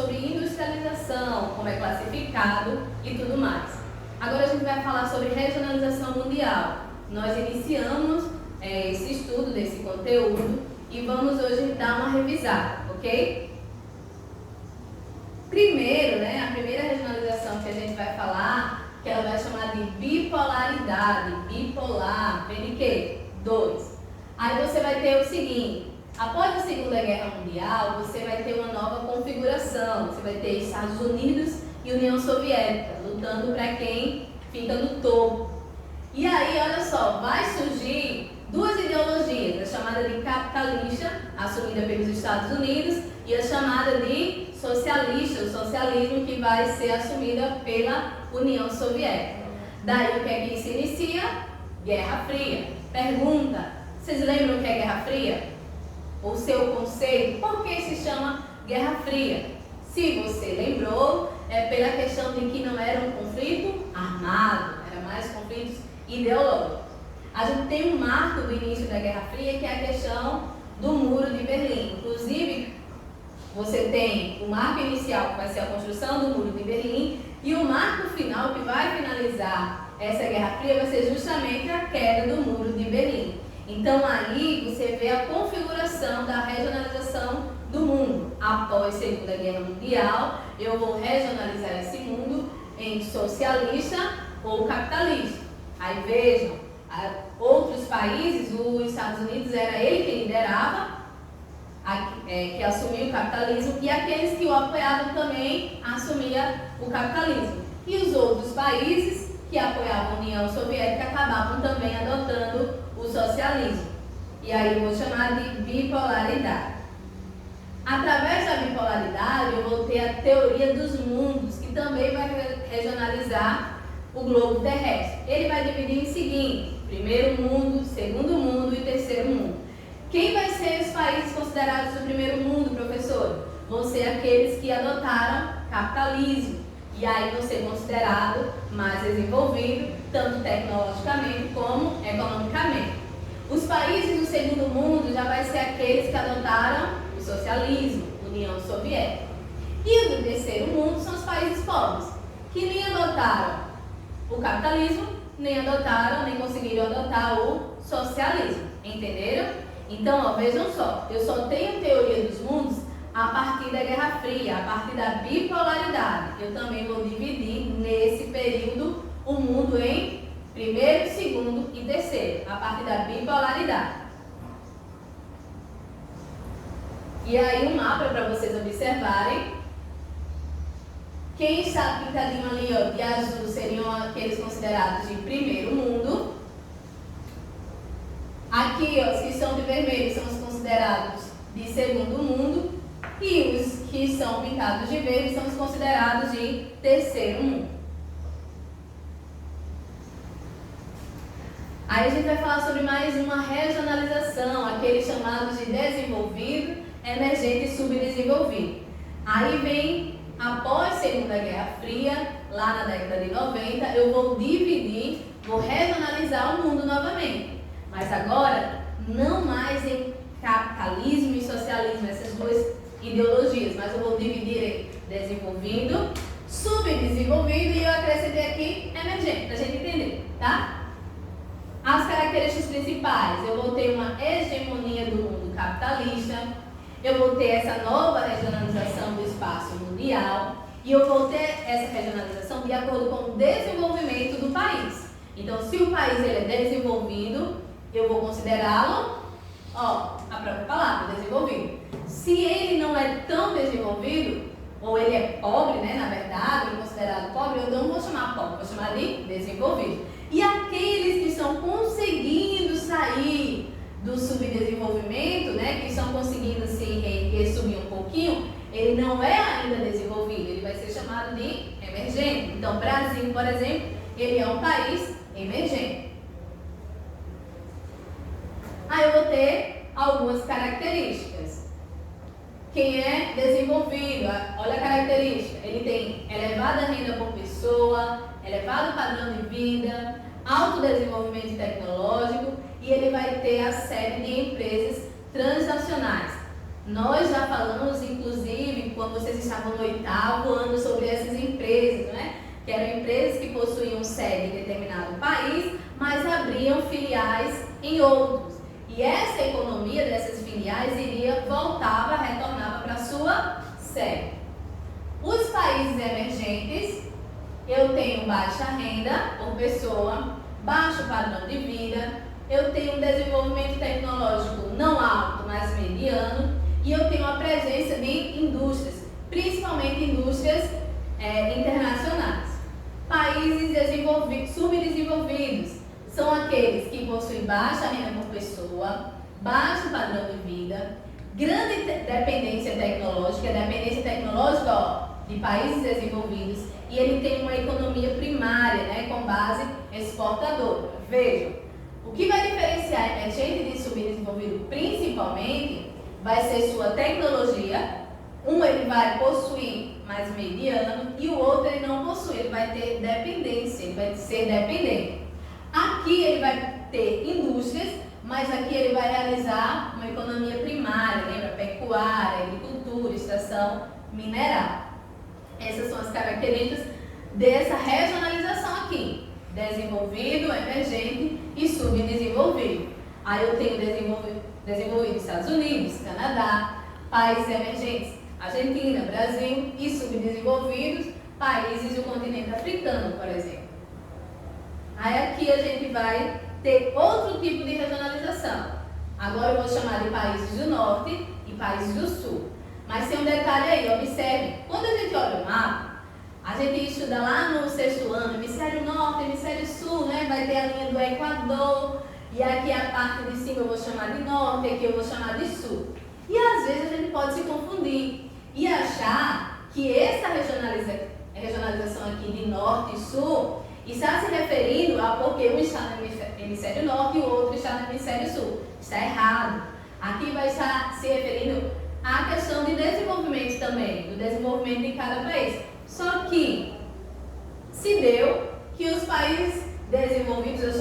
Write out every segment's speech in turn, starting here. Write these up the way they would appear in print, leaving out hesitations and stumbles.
sobre industrialização, como é classificado e tudo mais. Agora a gente vai falar sobre regionalização mundial. Nós iniciamos esse estudo desse conteúdo e vamos hoje dar uma revisada, ok? Primeiro, a primeira regionalização que a gente vai falar, que ela vai chamar de bipolaridade, bipolar, vem de quê? 2. Aí você vai ter o seguinte, após a Segunda Guerra Mundial, você vai ter uma nova configuração, você vai ter Estados Unidos e União Soviética, lutando para quem fica no topo. E aí, olha só, vai surgir duas ideologias, a chamada de capitalista, assumida pelos Estados Unidos, e a chamada de socialista, o socialismo que vai ser assumida pela União Soviética. Daí o que é que se inicia? Guerra Fria. Pergunta, vocês lembram o que é Guerra Fria? O seu conceito, por que se chama Guerra Fria? Se você lembrou, é pela questão de que não era um conflito armado, era mais conflitos ideológicos. A gente tem um marco do início da Guerra Fria, que é a questão do Muro de Berlim. Inclusive, você tem o marco inicial, que vai ser a construção do Muro de Berlim, e o marco final, que vai finalizar essa Guerra Fria, vai ser justamente a queda do Muro de Berlim. Então, aí você vê a configuração da regionalização do mundo. Após a Segunda Guerra Mundial, eu vou regionalizar esse mundo em socialista ou capitalista. Aí vejam, outros países, os Estados Unidos era ele que liderava, que assumia o capitalismo, e aqueles que o apoiavam também assumia o capitalismo. E os outros países que apoiavam a União Soviética acabavam também adotando o socialismo. E aí eu vou chamar de bipolaridade. Através da bipolaridade eu vou ter a teoria dos mundos, que também vai regionalizar o globo terrestre. Ele vai dividir em seguinte: primeiro mundo, segundo mundo e terceiro mundo. Quem vai ser os países considerados do primeiro mundo, professor? Vão ser aqueles que adotaram capitalismo. E aí vão ser considerados mais desenvolvidos, tanto tecnologicamente como economicamente. Os países do segundo mundo já vai ser aqueles que adotaram o socialismo, União Soviética. E o do terceiro mundo são os países pobres, que nem adotaram o capitalismo, nem conseguiram adotar o socialismo. Entenderam? Então, vejam só, eu só tenho teoria dos mundos a partir da Guerra Fria, a partir da bipolaridade. Eu também vou dividir nesse período o mundo em primeiro, segundo e terceiro, a partir da bipolaridade. E aí um mapa para vocês observarem. Quem está pintadinho ali, de azul, seriam aqueles considerados de primeiro mundo. Aqui, os que são de vermelho são os considerados de segundo mundo. E os que são pintados de verde são os considerados de terceiro mundo. Aí a gente vai falar sobre mais uma regionalização, aqueles chamados de desenvolvido, emergente e subdesenvolvido. Aí vem, após a Segunda Guerra Fria, lá na década de 90, eu vou dividir, vou regionalizar o mundo novamente. Mas agora, não mais em capitalismo e socialismo, essas duas ideologias, mas eu vou dividir em desenvolvido, subdesenvolvido e eu acrescentei aqui emergente, para a gente entender, tá? As características principais, eu vou ter uma hegemonia do mundo capitalista, eu vou ter essa nova regionalização do espaço mundial e eu vou ter essa regionalização de acordo com o desenvolvimento do país. Então, se o país ele é desenvolvido, eu vou considerá-lo, a própria palavra, desenvolvido. Se ele não é tão desenvolvido, ou ele é pobre, na verdade, ele é considerado pobre, eu não vou chamar pobre, vou chamar de desenvolvido. E aqueles que estão conseguindo sair do subdesenvolvimento, que estão conseguindo se reerguer, subir um pouquinho, ele não é ainda desenvolvido, ele vai ser chamado de emergente. Então, o Brasil, por exemplo, ele é um país emergente. Aí eu vou ter algumas características. Quem é desenvolvido, olha a característica, ele tem elevada renda por pessoa, elevado padrão de vida, alto desenvolvimento tecnológico e ele vai ter a série de empresas transnacionais. Nós já falamos, inclusive, quando vocês estavam no 8º ano, sobre essas empresas, né? Que eram empresas que possuíam sede em determinado país, mas abriam filiais em outros. E essa economia dessas filiais retornava para a sua sede. Os países emergentes, eu tenho baixa renda por pessoa, baixo padrão de vida, eu tenho um desenvolvimento tecnológico não alto, mas mediano, e eu tenho a presença de indústrias, principalmente indústrias internacionais. Países subdesenvolvidos são aqueles que possuem baixa renda por pessoa, baixo padrão de vida, grande dependência tecnológica de países desenvolvidos, e ele tem uma economia primária, né, com base exportadora. Vejam, o que vai diferenciar emergente de subdesenvolvido principalmente vai ser sua tecnologia. Um ele vai possuir mais mediano e o outro ele não possui, ele vai ter dependência, ele vai ser dependente. Aqui ele vai ter indústrias, mas aqui ele vai realizar uma economia primária, lembra? Pecuária, agricultura, extração mineral. Essas são as características dessa regionalização aqui: desenvolvido, emergente e subdesenvolvido. Aí eu tenho desenvolvido Estados Unidos, Canadá, países emergentes, Argentina, Brasil, e subdesenvolvidos, países do continente africano, por exemplo. Aí aqui a gente vai ter outro tipo de regionalização. Agora eu vou chamar de países do norte e países do sul. Mas tem um detalhe aí, observe, quando a gente olha o mapa, a gente estuda lá no 6º ano, hemisfério norte, hemisfério sul, né? Vai ter a linha do Equador, e aqui a parte de cima eu vou chamar de norte, aqui eu vou chamar de sul. E às vezes a gente pode se confundir e achar que essa regionalização aqui de norte e sul está se referindo a porque um está no hemisfério norte e o outro está no hemisfério sul. Está errado. Aqui vai estar se referindo à questão de desenvolvimento também, do desenvolvimento de cada país. Só que se deu que os países desenvolvidos,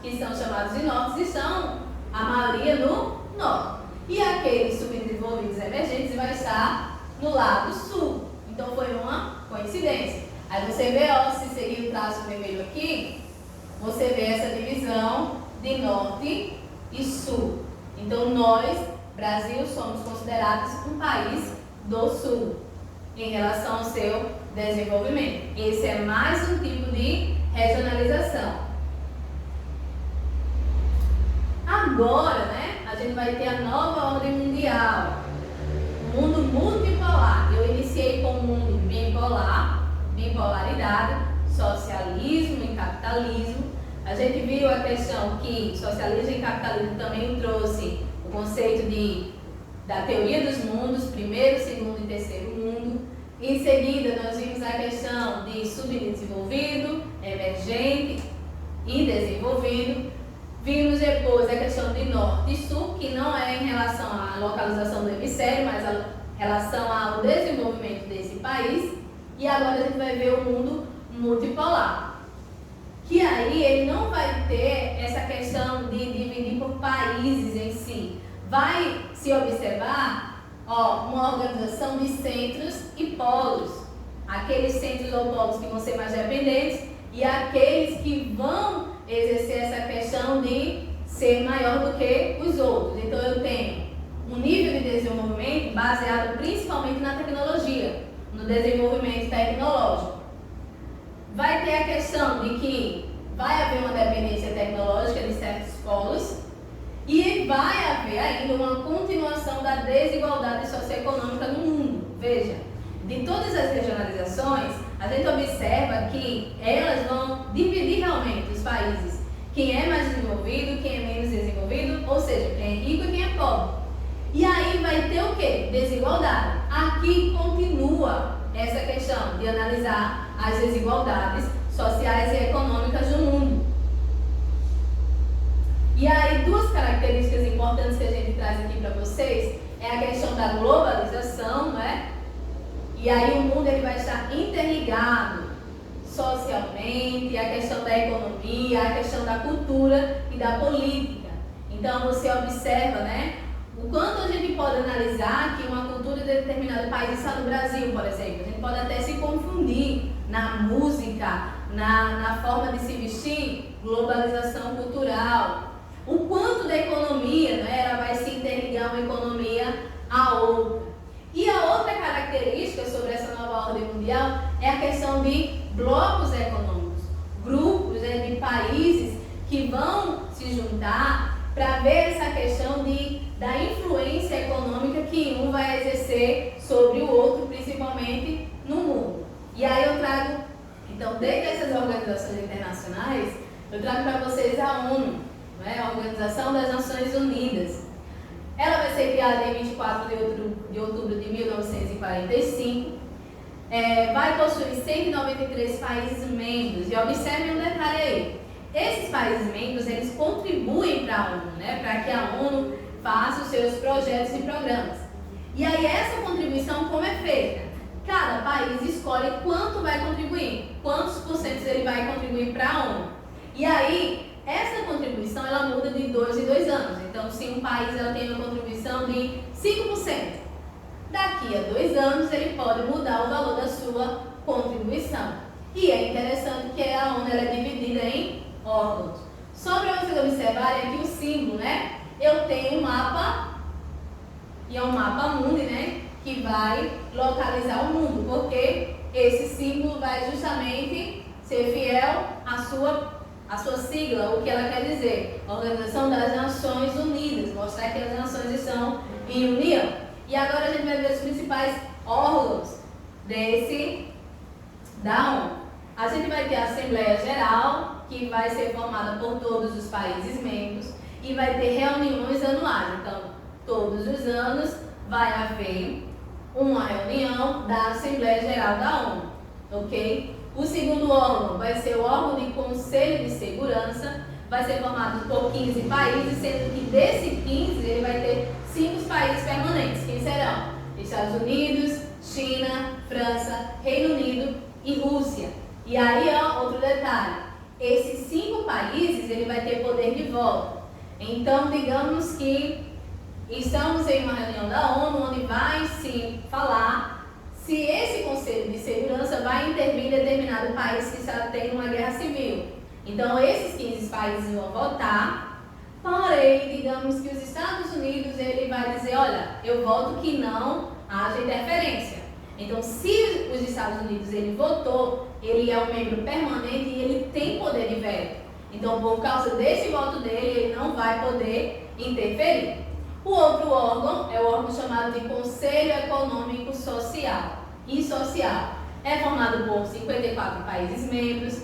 que são chamados de norte, estão a maioria no norte. E aqueles subdesenvolvidos emergentes vai estar no lado sul. Então foi uma coincidência. Aí você vê, ó, se seguir o traço vermelho aqui, você vê essa divisão de norte e sul. Então nós, Brasil, somos considerados um país do sul em relação ao seu desenvolvimento. Esse é mais um tipo de regionalização. Agora, né, a gente vai ter a nova ordem mundial, o mundo multipolar. Eu iniciei com o mundo bipolar, bipolaridade, socialismo e capitalismo. A gente viu a questão que socialismo e capitalismo também trouxe o conceito da teoria dos mundos, primeiro, segundo e terceiro mundo. Em seguida, nós vimos a questão de subdesenvolvido, emergente e desenvolvido. Vimos depois a questão de norte e sul, que não é em relação à localização do hemisfério, mas em relação ao desenvolvimento desse país. E agora a gente vai ver o mundo multipolar, que aí ele não vai ter essa questão de dividir por países em si. Vai se observar, ó, uma organização de centros e polos. Aqueles centros ou polos que vão ser mais dependentes e aqueles que vão exercer essa questão de ser maior do que os outros. Então eu tenho um nível de desenvolvimento baseado principalmente na tecnologia, no desenvolvimento tecnológico. Vai ter a questão de que vai haver uma dependência tecnológica de certos polos e vai haver ainda uma continuação da desigualdade socioeconômica no mundo. Veja, de todas as regionalizações, a gente observa que elas vão dividir realmente os países. Quem é mais desenvolvido, quem é menos desenvolvido, ou seja, quem é rico e quem é pobre. E aí vai ter o quê? Desigualdade. Aqui continua essa questão de analisar as desigualdades sociais e econômicas do mundo. E aí duas características importantes que a gente traz aqui para vocês é a questão da globalização, né? E aí o mundo ele vai estar interligado socialmente, a questão da economia, a questão da cultura e da política. Então você observa, né, O quanto a gente pode analisar que uma cultura de determinado país está no Brasil, por exemplo. A gente pode até se confundir na música, na forma de se vestir, globalização cultural. O quanto da economia, né, ela vai se interligar uma economia à outra. E a outra característica sobre essa nova ordem mundial é a questão de blocos econômicos, grupos de países que vão se juntar para ver essa questão da influência econômica que um vai exercer sobre o outro, principalmente no mundo. E aí eu trago, então, dentre essas organizações internacionais, eu trago para vocês a ONU, né, a Organização das Nações Unidas. Ela vai ser criada em 24 de outubro de 1945, vai possuir 193 países membros, e observem um detalhe aí. Esses países membros, eles contribuem para a ONU, né, para que a ONU faça os seus projetos e programas. E aí essa contribuição como é feita? Cada país escolhe quanto vai contribuir, quantos porcentos ele vai contribuir para a ONU. E aí, essa contribuição ela muda de 2 em 2 anos. Então, se um país ela tem uma contribuição de 5%, daqui a 2 anos ele pode mudar o valor da sua contribuição. E é interessante que a ONU ela é dividida em órgãos. Só para vocês observarem aqui o símbolo, né? Eu tenho um mapa, e é um mapa mundi, né? Que vai localizar o mundo, porque esse símbolo vai justamente ser fiel à sua sigla, o que ela quer dizer, Organização das Nações Unidas, mostrar que as nações estão em união. E agora a gente vai ver os principais órgãos da ONU. A gente vai ter a Assembleia Geral, que vai ser formada por todos os países membros, e vai ter reuniões anuais. Então, todos os anos vai haver uma reunião da Assembleia Geral da ONU, ok? O segundo órgão vai ser o órgão de Conselho de Segurança, vai ser formado por 15 países, sendo que desses 15 ele vai ter 5 países permanentes, que serão Estados Unidos, China, França, Reino Unido e Rússia. E aí, ó, outro detalhe, esses 5 países ele vai ter poder de voto. Então, digamos que estamos em uma reunião da ONU, onde vai se falar se esse Conselho de Segurança vai intervir em determinado país que está tendo uma guerra civil. Então, esses 15 países vão votar, porém, digamos que os Estados Unidos, ele vai dizer, olha, eu voto que não haja interferência. Então, se os Estados Unidos, ele votou, ele é um membro permanente e ele tem poder de veto. Então, por causa desse voto dele, ele não vai poder interferir. O outro órgão é o órgão chamado de Conselho Econômico Social e Social. É formado por 54 países membros.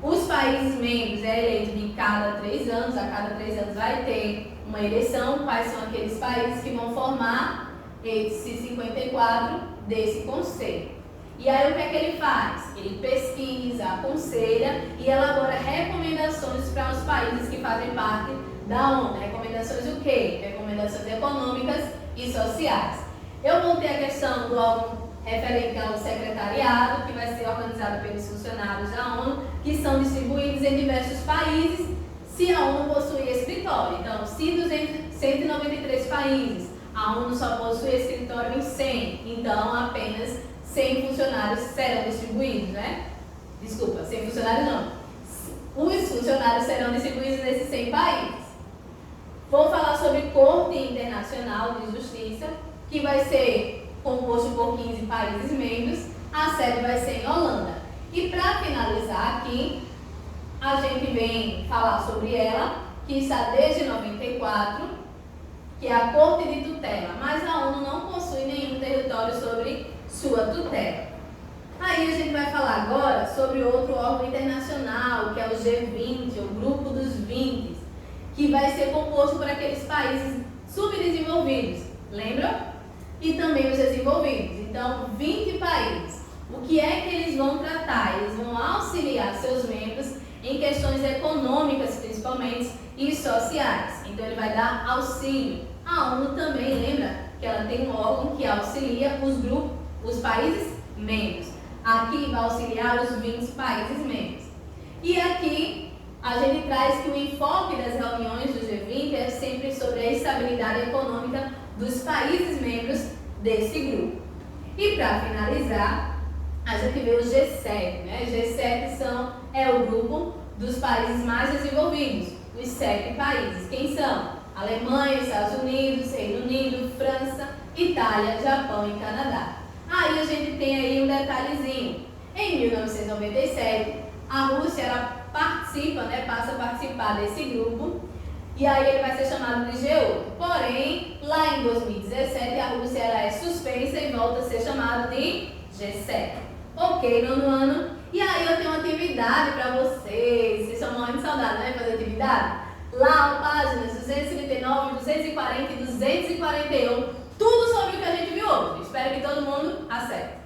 Os países membros é eleito de cada 3 anos, a cada 3 anos vai ter uma eleição, quais são aqueles países que vão formar esses 54 desse conselho. E aí o que é que ele faz? Ele pesquisa, aconselha e elabora recomendações para os países que fazem parte da ONU. Recomendações o quê? Recomendações econômicas e sociais. Eu vou ter a questão do órgão referente ao secretariado, que vai ser organizado pelos funcionários da ONU, que são distribuídos em diversos países, se a ONU possui escritório. Então, se dos 193 países, a ONU só possui escritório em 100, então apenas 100 funcionários serão distribuídos, né? Desculpa, 100 funcionários não. Os funcionários serão distribuídos nesses 100 países. Vou falar sobre Corte Internacional de Justiça, que vai ser composto por 15 países membros. A sede vai ser em Holanda. E para finalizar aqui, a gente vem falar sobre ela, que está desde 94, que é a Corte de Tutela. Mas a ONU não possui nenhum território sobre sua tutela. Aí a gente vai falar agora sobre outro órgão internacional, que é o G20, o Grupo dos 20, que vai ser composto por aqueles países subdesenvolvidos, lembram? E também os desenvolvidos. Então, 20 países. O que é que eles vão tratar? Eles vão auxiliar seus membros em questões econômicas, principalmente, e sociais. Então, ele vai dar auxílio. A ONU também, lembra que ela tem um órgão que auxilia os países membros. Aqui vai auxiliar os 20 países membros. E aqui a gente traz que o enfoque das reuniões do G20 que é sempre sobre a estabilidade econômica dos países membros desse grupo. E para finalizar, a gente vê o G7, né? G7 é o grupo dos países mais desenvolvidos, os 7 países. Quem são? Alemanha, Estados Unidos, Reino Unido, França, Itália, Japão e Canadá. Aí a gente tem aí um detalhezinho. Em 1997, a Rússia ela participa, né, passa a participar desse grupo, e aí ele vai ser chamado de G8. Porém, lá em 2017, a Rússia ela é suspensa e volta a ser chamado de G7. Ok, nono ano? E aí eu tenho uma atividade para vocês. Vocês estão morrendo de saudade, né? Fazer atividade? Lá, páginas 239, 240 e 241, tudo sobre o que a gente viu hoje. Espero que todo mundo acerte.